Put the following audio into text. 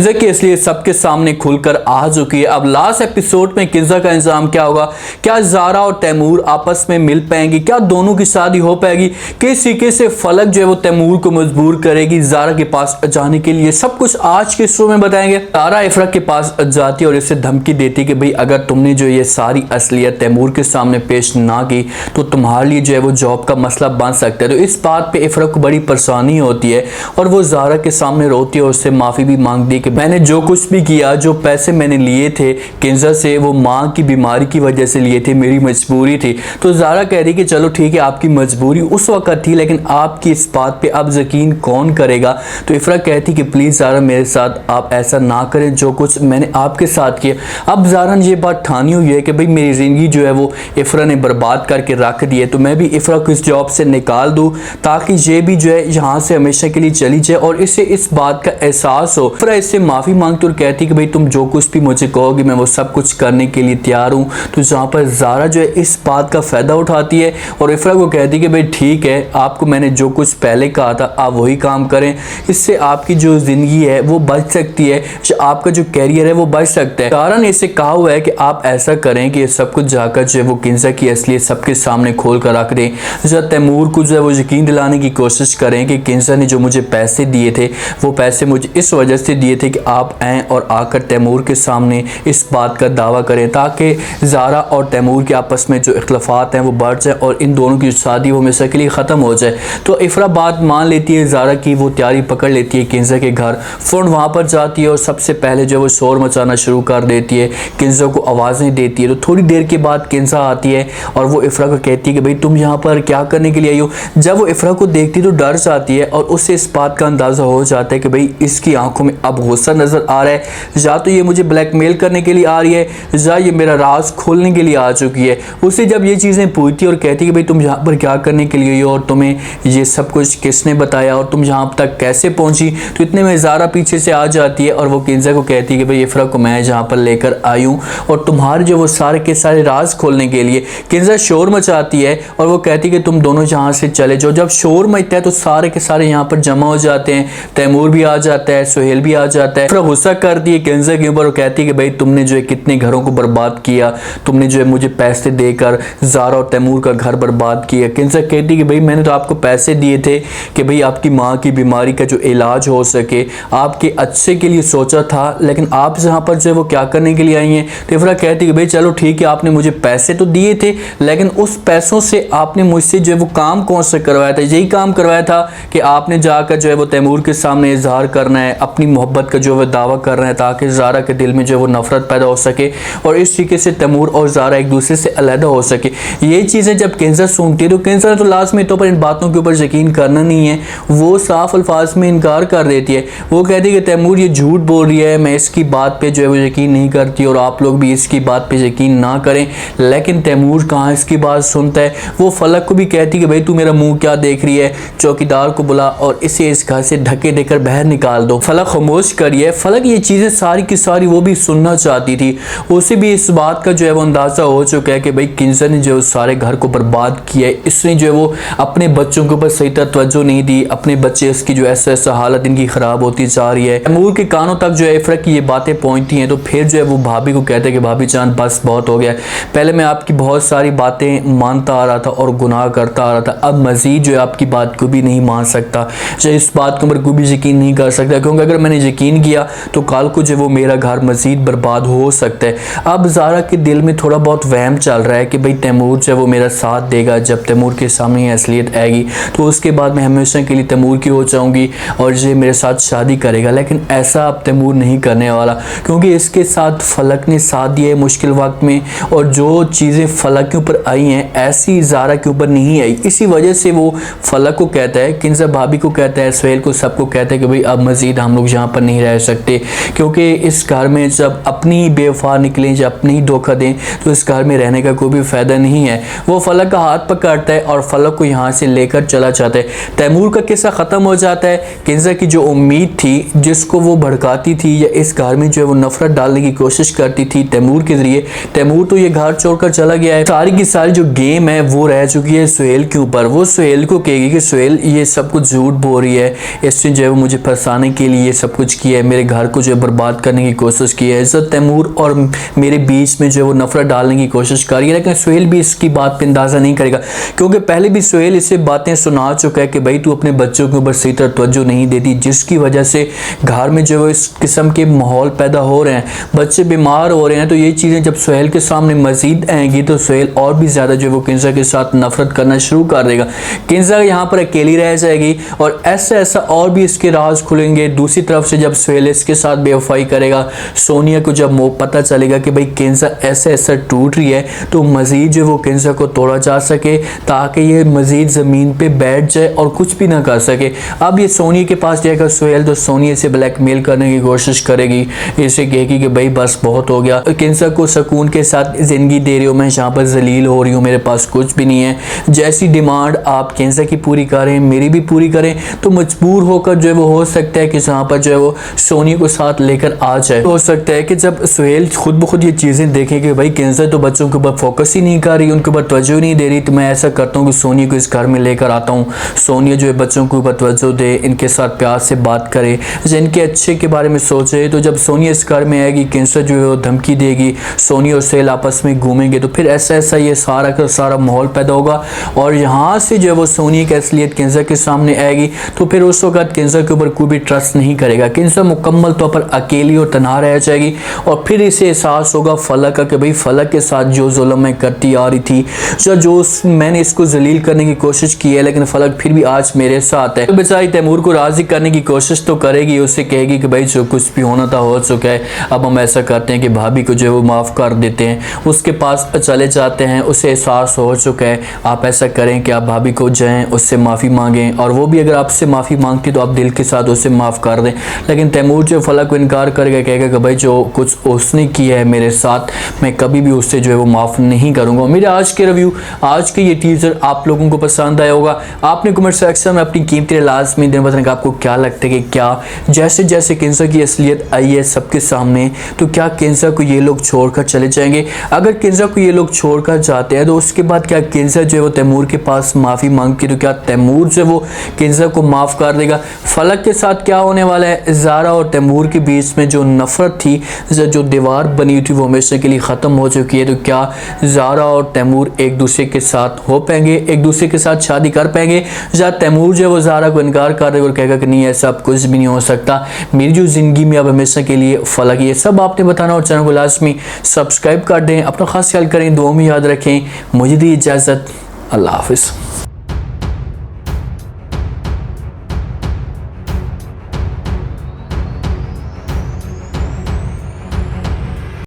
किंजा की असलियत सबके सामने खुलकर आ चुकी है। अब लास्ट एपिसोड में किंजा का इंतजाम क्या होगा? क्या ज़ारा और तैमूर आपस में मिल पाएंगी? क्या दोनों की शादी हो पाएगी? किस तरीके से फलक जो है वो तैमूर को मजबूर करेगी ज़ारा के पास जाने के लिए? सब कुछ आज के शो में बताएंगे। ज़ारा इफरा के पास जाती है और इसे धमकी देती कि भाई अगर तुमने जो ये सारी असलियत तैमूर के सामने पेश ना की तो तुम्हारे लिए जो है वो जॉब का मसला बन सकता है। तो इस बात पे इफरा को बड़ी परेशानी होती है और वो ज़ारा के सामने रोती है और उससे माफ़ी भी मांगती है कि मैंने जो कुछ भी किया, जो पैसे मैंने लिए थे किंजा से, वो माँ की बीमारी की वजह से लिए थे, मेरी मजबूरी थी। तो ज़ारा कह रही कि चलो ठीक है, आपकी मजबूरी उस वक्त थी, लेकिन आपकी इस बात पे अब यकीन कौन करेगा? तो इफरा कहती कि प्लीज़ ज़ारा मेरे साथ आप ऐसा ना करें जो कुछ मैंने आपके साथ किया। अब ज़ारा ने ये बात ठानी हुई है कि भाई मेरी ज़िंदगी जो है वो इफरा ने बर्बाद करके रख दी है, तो मैं भी इफरा को इस जॉब से निकाल दूँ ताकि ये भी जो है यहाँ से हमेशा के लिए चली जाए और इसे इस बात का एहसास हो। इफरा इससे माफ़ी मांगती और कहती कि भाई तुम जो कुछ भी मुझे कहोगी मैं वो सब कुछ करने के लिए तैयार हूँ। तो जहाँ पर ज़ारा जो है इस बात का फ़ायदा उठाती है और इफरा को कहती कि भाई ठीक है, आपको मैंने जो कुछ पहले कहा था आप वही काम करें, इससे आपकी जो ज़िंदगी है वो बच सकती है, आपका जो कैरियर है वो बच सकता है। ज़ारा ने इसे कहा हुआ है कि आप ऐसा करें कि सब कुछ जाकर जो है वो किंजा की असलियत सबके सामने खोल कर रख दें। जब तैमूर को जो है वो यकीन दिलाने की कोशिश करें कि किंजा ने जो मुझे पैसे दिए थे वो पैसे मुझे इस वजह से दिए थे कि आप आएँ और आकर तैमूर के सामने इस बात का दावा करें ताकि ज़ारा और तैमूर के आपस में जो इख्तलाफात हैं वो बढ़ जाए और इन दोनों की शादी वो हमेशा के लिए ख़त्म हो जाए। तो इफरा बात मान लेती है ज़ारा की, वो तैयारी पकड़ लेती है किंजा के घर, फ़ौरन वहाँ पर जाती है और सबसे पहले जो वो शोर मचाना शुरू कर देती है, किंजा को आवाज़ें देती है। तो थोड़ी देर के बाद किंजा आती है और वो इफरा को कहती है कि भाई तुम यहाँ पर क्या करने के लिए आई हो? जब वो इफरा को देखती तो डर जाती है और उससे इस बात का अंदाज़ा हो जाता है कि भाई इसकी आंखों में अब गुस्सा नज़र आ रहा है, या तो ये मुझे ब्लैकमेल करने के लिए आ रही है या ये मेरा राज खोलने के लिए आ चुकी है। उसे जब ये चीज़ें पूछती और कहती कि भाई तुम यहाँ पर क्या करने के लिए हो और तुम्हें ये सब कुछ किसने बताया और तुम यहाँ तक कैसे पहुँची? तो इतने में ज़ारा पीछे से आ जाती है और वो किंजा को कहती है कि भाई इफरा को मैं यहाँ पर लेकर आई हूँ और तुम्हारे जो वो सारे के सारे राज खोलने के लिए। किंजा शोर मचाती है और वो कहती है कि तुम दोनों यहाँ से चले जाओ। जब शोर मचता है तो सारे के सारे यहाँ पर जमा हो जाते हैं, तैमूर भी आ जाता है, सुहेल भी आ जाता है। इफरा गुस्सा करती है किंजा के ऊपर और कहती है कि भाई तुमने जो है कितने घरों को बर्बाद किया, तुमने जो है मुझे पैसे देकर ज़ारा और तैमूर का घर बर्बाद किया। किंजा कहती है कि भाई मैंने तो आपको पैसे दिए थे कि भाई आपकी माँ की बीमारी का जो इलाज हो सके, आपके अच्छे के लिए सोचा था, लेकिन आप यहाँ पर जो है वो क्या करने के लिए आई हैं? तो इफरा कहती है कि भाई चलो ठीक है, आपने मुझे पैसे तो दिए थे, लेकिन उस पैसों से आपने मुझसे जो है वो काम कौन सा करवाया था? यही काम करवाया था कि आपने जाकर जो है वो तैमूर के सामने इजहार करना है, अपनी मोहब्बत का जो है दावा करना है ताकि ज़ारा के दिल में जो है वो नफरत पैदा हो सके और इस तरीके से तैमूर और ज़ारा एक दूसरे से अलग हो सके। ये चीज़ें जब किंजा सुनती है तो किंजा तो लास्ट में तो पर इन बातों के ऊपर यकीन करना नहीं है, वो साफ अल्फाज में इनकार कर देती है। वो कहती है कि तैमूर ये झूठ बोल रही है, मैं इसकी बात पे जो है वो यकीन नहीं करती और आप लोग भी इसकी बात पे यकीन ना करें। लेकिन तैमूर कहाँ इसकी बात सुनता है। वो फलक को भी कहती है कि भाई तू मेरा मुँह क्या देख रही है, चौकीदार को बुला और इसे इस घर से धक्के देकर बाहर निकाल दो। फलक खामोश करिए। फलक ये चीज़ें सारी की सारी वो भी सुनना चाहती थी, उसे भी इस बात का जो है वो अंदाज़ा हो चुका है कि भाई किंजा ने जो सारे घर को बर्बाद किया है, इसने जो है वो अपने बच्चों के ऊपर सही तरह तवज्जो नहीं दी, अपने बच्चे इसकी जो ऐसा हालत इनकी ख़राब होती जा रही है। तैमूर के कानों तक जो है इफरा की ये बातें पहुँचती हैं तो फिर जो है वो भाभी को कहते हैं कि भाभी जान बस बहुत हो गया, पहले मैं आपकी बहुत सारी बातें मानता आ रहा था और गुनाह करता आ रहा था, अब मज़ीद जो है आपकी बात को भी नहीं मान सकता, जो इस बात के ऊपर कोई भी यकीन नहीं कर सकता, क्योंकि अगर मैंने यकीन किया तो कल को जो वो मेरा घर मज़ीद बर्बाद हो सकता है। अब ज़ारा के दिल में थोड़ा बहुत वहम चल रहा है कि भाई तैमूर जो वो मेरा साथ देगा, जब तैमूर के सामने असलियत आएगी तो उसके बाद मैं हमेशा के लिए तैमूर की हो जाऊँगी और ये मेरे साथ शादी करेगा। लेकिन ऐसा अब तैमूर नहीं करने वाला, क्योंकि इसके साथ फलक ने साथ दिया है मुश्किल वक्त में और जो चीज़ें फलक के ऊपर आई हैं ऐसी ज़ारा के ऊपर नहीं आई। इसी वजह से वो फलक को कहता है, किंजा भाभी को कहता है, सुहेल को, सबको कहता है कि भाई अब मज़ीद हम लोग यहाँ पर नहीं रह सकते, क्योंकि इस घर में जब अपनी बेवफा निकलें या अपनी ही धोखा दें तो इस घर में रहने का कोई भी फ़ायदा नहीं है। वो फलक का हाथ पकड़ता है और फलक को यहाँ से लेकर चला जाता है। तैमूर का किस्सा ख़त्म हो जाता है। किंजा की जो उम्मीद थी, जिसको वो भड़काती थी या इस घर में जो है वो नफरत डालने की कोशिश करती थी तैमूर के ज़रिए, तैमूर तो ये घर छोड़कर चला गया है। सारी की सारी जो गेम है वो रह चुकी है सुहेल के ऊपर। वो सुहेल को कहेगी कि सुहेल ये सब कुछ झूठ बोल रही है, इसने जो है वो मुझे फंसाने के लिए ये सब कुछ किया की है, मेरे घर को जो है बर्बाद करने की कोशिश की है, इज़्ज़त तैमूर और मेरे बीच में जो है वो नफरत डालने की कोशिश कर रही है। लेकिन सुहेल भी इसकी बात पे अंदाज़ा नहीं करेगा, क्योंकि पहले भी सुहेल इसे बातें सुना चुका है कि भाई तू अपने बच्चों के ऊपर सही तरह तवज्जो नहीं देती, जिसकी वजह से घर में जो है इस किस्म के माहौल पैदा हो रहे हैं, बच्चे बीमार हो रहे हैं। तो ये चीज़ें जब सुहेल के सामने मजीद आएंगी तो सुहेल और भी ज़्यादा जो है वो किंजा के साथ नफरत करना शुरू कर देगा। किंजा यहाँ पर अकेली रह जाएगी और ऐसा और भी इसके राज खुलेंगे। दूसरी तरफ से जब सुहेल इसके साथ बेवफाई करेगा, सोनिया को जब पता चलेगा कि भाई किंजा ऐसा टूट रही है, तो मजीद जो वो किंजा को तोड़ा जा सके, ताकि ये मजीद ज़मीन पे बैठ जाए और कुछ भी ना कर सके। अब ये सोनिया के पास जाएगा सुहेल, तो सोनिया से ब्लैकमेल करने की कोशिश करेगी, इसे कहेगी कि भाई बस बहुत हो गया, किंजा को सुकून के साथ ज़िंदगी दे रही हो, मैं यहाँ पर जलील हो रही हूँ, मेरे पास कुछ भी नहीं है, जैसी डिमांड आप किंजा की पूरी करें मेरी भी पूरी करें। तो मजबूर होकर जो है वो हो सकता है कि यहाँ पर जो है वो सोनिया को साथ लेकर आ जाए। हो सकता है कि जब सुहेल खुद ब खुद ये चीज़ें देखें कि भाई किंजा तो बच्चों के ऊपर फोकस ही नहीं कर रही, उनके ऊपर तवज्जो नहीं दे रही, तो मैं ऐसा करता हूँ कि सोनिया को इस घर में लेकर आता हूँ, सोनिया जो है बच्चों के ऊपर तवज्जो दे, इनके साथ प्यार से बात करे, इनके अच्छे के बारे में सोचे। तो जब सोनिया इस घर में आएगी, किंजा जो है वो धमकी देगी, सोनिया और सुहेल आपस में घूमेंगे, तो फिर ऐसा ये सारा का सारा माहौल पैदा होगा और यहाँ से जो है वो सोनिया की असलियत किंजा के सामने आएगी। तो फिर उस वक्त किंजा के ऊपर कोई भी ट्रस्ट नहीं करेगा, किंजा मुकम्मल तौर पर अकेली और तन्हा रह जाएगी और फिर इसे एहसास होगा फलक का कि भाई फलक के साथ जो जुल्म मैं करती आ रही थी, जो मैंने इसको जलील करने की कोशिश की है, लेकिन फलक फिर भी आज मेरे साथ है। तो बेचारी तैमूर को राजी करने की कोशिश तो करेगी, उससे कहेगी कि भाई जो कुछ भी होना था हो चुका है, अब हम ऐसा करते हैं कि भाभी को जो है वो माफ़ कर देते हैं, उसके पास चले जाते हैं, उसे एहसास हो चुका है। आप ऐसा करें कि आप भाभी को जाएं, उससे माफ़ी मांगें और वो भी अगर आपसे माफ़ी मांगती तो आप दिल के साथ उसे माफ़ कर दें। लेकिन तैमूर जो फलक को इनकार करेगा, कहेगा कि भाई जो कुछ उसने किया है मेरे साथ, मैं कभी भी उससे जो है वो माफ़ नहीं करूँगा। मेरे आज के रिव्यू, आज के ये टीजर आप लोगों को पसंद आया होगा। आपने कमेंट सेक्शन में अपनी कीमती लाजमी दिन बताने का आपको क्या लगता है कि क्या जैसे जैसे किंजा की असलियत आई है सबके सामने, तो क्या किंजा को ये लोग छोड़कर चले जाएंगे? अगर किंजा को ये लोग छोड़कर जाते हैं तो उसके बाद क्या किंजा जो है वो तैमूर के पास माफ़ी मांगती, तो क्या तैमूर जो है वो किंजा को माफ़ कर देगा? फलक के साथ क्या होने वाला है? ज़ारा और तैमूर के बीच में जो नफ़रत थी, जो दीवार बनी थी, वो हमेशा के लिए ख़त्म हो चुकी है। तो क्या ज़ारा और तैमूर एक दूसरे के साथ हो पाएंगे, एक दूसरे के साथ शादी कर पाएंगे, या तैमूर जो है वो ज़ारा को इनकार कर देगा और कहेगा कि नहीं ऐसा अब कुछ भी नहीं हो सकता, मेरी जो ज़िंदगी में अब हमेशा के लिए फलक? ये सब आपने बताना और चैनल को लाजमी सब्सक्राइब कर दें। अपना खास ख्याल करें, दुआ में याद रखें। मुझे दी इजाज़त, अल्लाह हाफ़िज़।